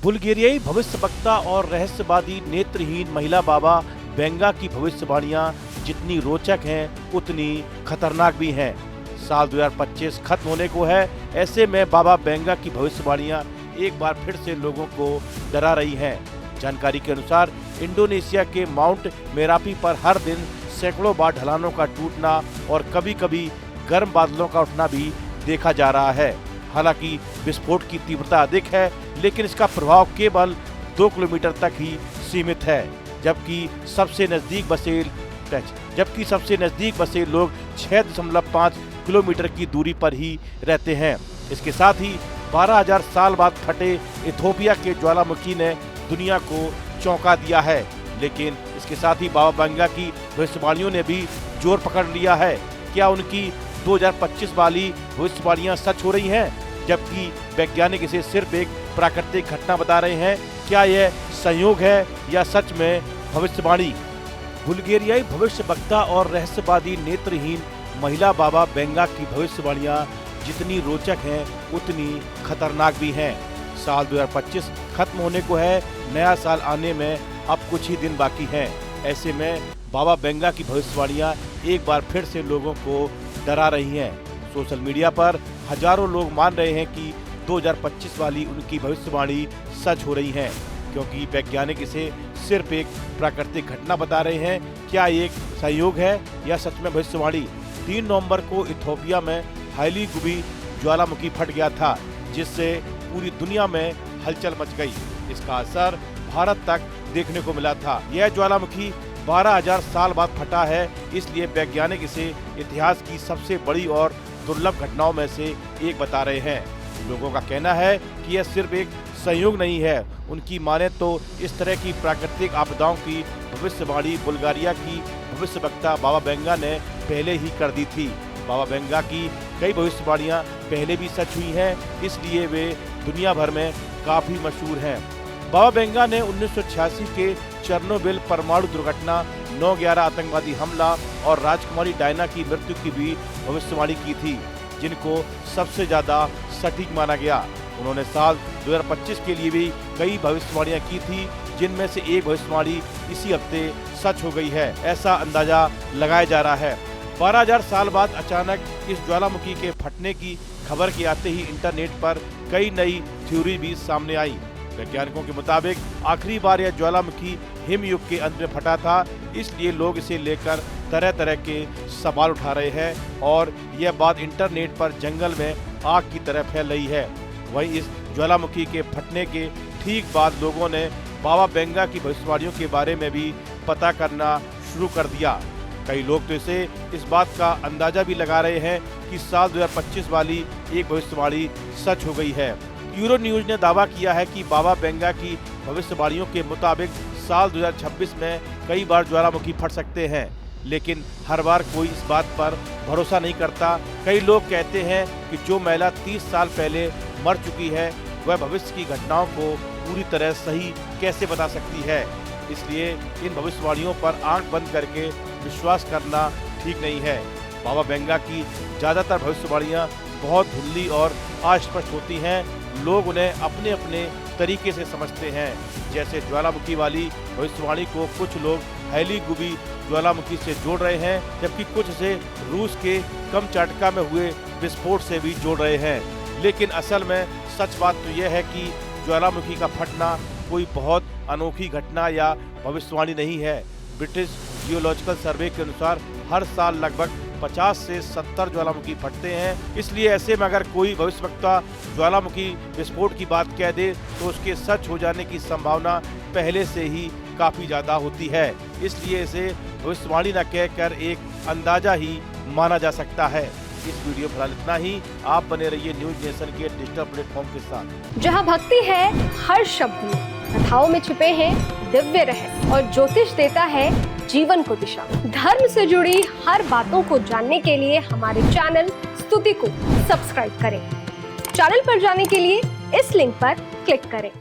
बुल्गारियाई भविष्यवक्ता और रहस्यवादी नेत्रहीन महिला बाबा वेंगा की भविष्यवाणियां जितनी रोचक हैं उतनी खतरनाक भी हैं। साल 2025 खत्म होने को है, ऐसे में बाबा वेंगा की भविष्यवाणियां एक बार फिर से लोगों को डरा रही हैं। जानकारी के अनुसार इंडोनेशिया के माउंट मेरापी पर हर दिन सैकड़ों बार ढलानों का टूटना और कभी कभी गर्म बादलों का उठना भी देखा जा रहा है। हालांकि विस्फोट की तीव्रता अधिक है, लेकिन इसका प्रभाव केवल 2 किलोमीटर तक ही सीमित है, जबकि सबसे नजदीक बसे लोग 6.5 किलोमीटर की दूरी पर ही रहते हैं। इसके साथ ही 12,000 साल बाद फटे इथोपिया के ज्वालामुखी ने दुनिया को चौंका दिया है। लेकिन इसके साथ ही बाबा वेंगा की भविष्यवाणियों ने भी जोर पकड़ लिया है। क्या उनकी 2025 वाली भविष्यवाणियां सच हो रही हैं, जबकि वैज्ञानिक इसे सिर्फ एक प्राकृतिक घटना बता रहे हैं? क्या यह संयोग है या सच में भविष्यवाणी? बुल्गारियाई भविष्यवक्ता और रहस्यवादी नेत्रहीन महिला बाबा वेंगा की भविष्यवाणियां जितनी रोचक हैं उतनी खतरनाक भी हैं। साल 2025 खत्म होने को है, नया साल आने में अब कुछ ही दिन बाकी हैं। ऐसे में बाबा वेंगा की भविष्यवाणियां एक बार फिर से लोगों को डरा रही हैं। सोशल मीडिया पर हजारों लोग मान रहे हैं कि 2025 वाली उनकी भविष्यवाणी सच हो रही है, क्योंकि वैज्ञानिक इसे सिर्फ एक प्राकृतिक घटना बता रहे हैं। क्या एक संयोग है या सच में भविष्यवाणी? 3 नवंबर को इथोपिया में हाईली गुबी ज्वालामुखी फट गया था, जिससे पूरी दुनिया में हलचल मच गई। इसका असर भारत तक देखने को मिला था। यह ज्वालामुखी 12,000 साल बाद फटा है, इसलिए वैज्ञानिक इसे इतिहास की सबसे बड़ी और दुर्लभ घटनाओं में से एक बता रहे हैं। लोगों का कहना है कि यह सिर्फ एक संयोग नहीं है। उनकी माने तो इस तरह की प्राकृतिक आपदाओं की भविष्यवाणी बुल्गारिया की भविष्यवक्ता बाबा वेंगा ने पहले ही कर दी थी। बाबा वेंगा की कई भविष्यवाणियां पहले भी सच हुई हैं, इसलिए वे दुनिया भर में काफी मशहूर हैं। बाबा वेंगा ने 1986 के चेरनोबिल परमाणु दुर्घटना, 9/11 आतंकवादी हमला और राजकुमारी डायना की मृत्यु की भी भविष्यवाणी की थी, जिनको सबसे ज्यादा सटीक माना गया। उन्होंने साल 2025 के लिए भी कई भविष्यवाणियां की थी, जिनमें से एक भविष्यवाणी इसी हफ्ते सच हो गई है, ऐसा अंदाजा लगाया जा रहा है। 12,000 साल बाद अचानक इस ज्वालामुखी के फटने की खबर के आते ही इंटरनेट पर कई नई थ्योरी भी सामने आई। वैज्ञानिकों के मुताबिक आखिरी बार यह ज्वालामुखी हिमयुग के अंत में फटा था, इसलिए लोग इसे लेकर तरह तरह के सवाल उठा रहे हैं और यह बात इंटरनेट पर जंगल में आग की तरह फैल रही है। वहीं इस ज्वालामुखी के फटने के ठीक बाद लोगों ने बाबा वेंगा की भविष्यवाणियों के बारे में भी पता करना शुरू कर दिया। कई लोग तो इस बात का अंदाजा भी लगा रहे हैं कि साल 2025 वाली एक भविष्यवाणी सच हो गई है। यूरो न्यूज ने दावा किया है कि बाबा वेंगा की भविष्यवाणियों के मुताबिक साल 2026 में कई बार ज्वालामुखी फट सकते हैं, लेकिन हर बार कोई इस बात पर भरोसा नहीं करता। कई लोग कहते हैं कि जो महिला 30 साल पहले मर चुकी है, वह भविष्य की घटनाओं को पूरी तरह सही कैसे बता सकती है। इसलिए इन भविष्यवाणियों पर आंख बंद करके विश्वास करना ठीक नहीं है। बाबा वेंगा की ज्यादातर भविष्यवाणियां बहुत धुंधली और अस्पष्ट होती हैं। लोग उन्हें अपने अपने तरीके से समझते हैं। जैसे ज्वालामुखी वाली भविष्यवाणी को कुछ लोग हाईली गुबी ज्वालामुखी से जोड़ रहे हैं, जबकि कुछ इसे रूस के कमचाटका में हुए विस्फोट से भी जोड़ रहे हैं। लेकिन असल में सच बात तो यह है कि ज्वालामुखी का फटना कोई बहुत अनोखी घटना या भविष्यवाणी नहीं है। ब्रिटिश जियोलॉजिकल सर्वे के अनुसार हर साल लगभग 50 से 70 ज्वालामुखी फटते हैं। इसलिए ऐसे में अगर कोई भविष्यवक्ता ज्वालामुखी विस्फोट की बात कह दे तो उसके सच हो जाने की संभावना पहले से ही काफी ज्यादा होती है। इसलिए इसे भविष्यवाणी न कहकर एक अंदाजा ही माना जा सकता है। इस वीडियो फिलहाल इतना ही। आप बने रहिए न्यूज नेशन के डिजिटल प्लेटफॉर्म के साथ, जहां भक्ति है हर शब्द में, कथाओं में छुपे हैं दिव्य रहस्य और ज्योतिष देता है जीवन को दिशा। धर्म से जुड़ी हर बातों को जानने के लिए हमारे चैनल स्तुति को सब्सक्राइब करें। चैनल पर जाने के लिए इस लिंक पर क्लिक करें।